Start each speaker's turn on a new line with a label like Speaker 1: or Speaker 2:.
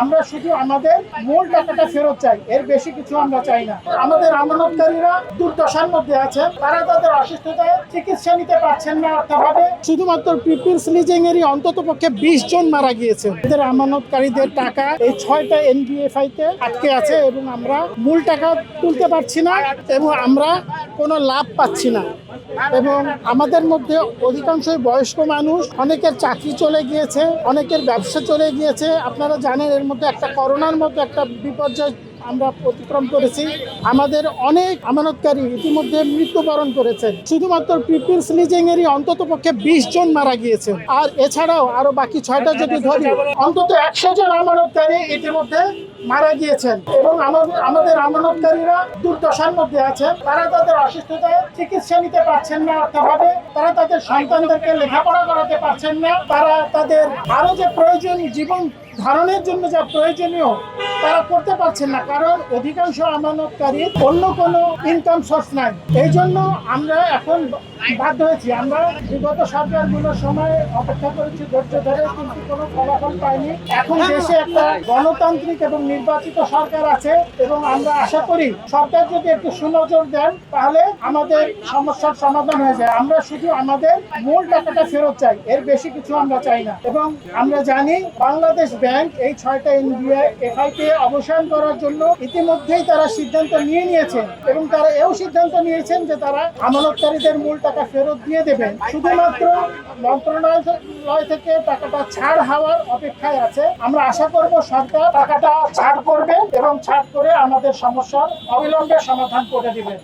Speaker 1: আমরা শুধু আমাদের মূল টাকাটা ফেরত চাই, এর বেশি কিছু আমরা চাই না। আমাদের আমানতকারীরা দুর্দশার মধ্যে আছেন, তারা তাদের অসুস্থতায় চিকিৎসা নিতে পারছেন না অর্থাভাবে। শুধুমাত্র পিপলস লিজিং এরই অন্তত পক্ষে 20 জন মারা গিয়েছে। এদের আমানতকারীদের টাকা এই 6টা এনবিএফআই তে আটকে আছে এবং আমরা মূল টাকা তুলতে পারছি না এবং আমরা কোনো লাভ পাচ্ছি না। এবং আমাদের মধ্যে অধিকাংশই বয়স্ক মানুষ, অনেকের চাকরি চলে গিয়েছে, অনেকের ব্যবসা চলে গিয়েছে। আপনারা জানেন এর মধ্যে একটা করোনার মতো একটা বিপর্যয় আমরা অতিক্রম করেছি। আমাদের অনেক আমানতকারী ইতিমধ্যে মৃত্যুবরণ করেছেন। শুধুমাত্র পিপলস লিজিং এরই অন্তত পক্ষে 20 জন মারা গিয়েছে। আর এছাড়াও আরো বাকি 6টা যদি ধরি, অন্তত 100 জন আমানতকারী ইতিমধ্যে মারা গিয়েছেন এবং আমাদের আমানতকারীরা দুর্দশার মধ্যে আছেন। তারা তাদের অসুস্থতায় চিকিৎসা নিতে পারছেন না অর্থাভাবে, তারা তাদের সন্তানদেরকে লেখাপড়া করাতে পারছেন না, তারা তাদের আরো যে প্রয়োজন জীবন ধারণের জন্য যা প্রয়োজনীয় তারা করতে পারছেন না, কারণ অধিকাংশ আমানতকারীর অন্য কোনো ইনকাম সোর্স নাই। এই জন্য আমরা এখন বাধ্য হয়েছি। আমরা বিগত সরকারগুলোর সময় অপেক্ষা করেছি ধৈর্য ধরে, কিন্তু কোনো ফলাফল পাইনি। এখন দেশে একটা গণতান্ত্রিক এবং নির্বাচিত সরকার আছে এবং আমরা আশা করি সরকার যদি একটু সুনজর দেন তাহলে আমাদের সমস্যার সমাধান হয়ে যায়। আমরা শুধু আমাদের মূল টাকাটা ফেরত চাই, এর বেশি কিছু আমরা চাই না। এবং আমরা জানি বাংলাদেশ ব্যাংক এই 6টা এনবিএফআই কে অবসান করার জন্য ইতিমধ্যেই তারা সিদ্ধান্ত নিয়ে নিয়েছেন এবং তারা এও সিদ্ধান্ত নিয়েছেন যে তারা আমানতকারীদের মূল টাকা ফেরত দিয়ে দেবেন। শুধুমাত্র মন্ত্রণালয় থেকে টাকাটা ছাড় হওয়ার অপেক্ষায় আছে। আমরা আশা করব সরকার টাকাটা ছাড় করবে এবং ছাড় করে আমাদের সমস্যার অবিলম্বে সমাধান করে দিবেন।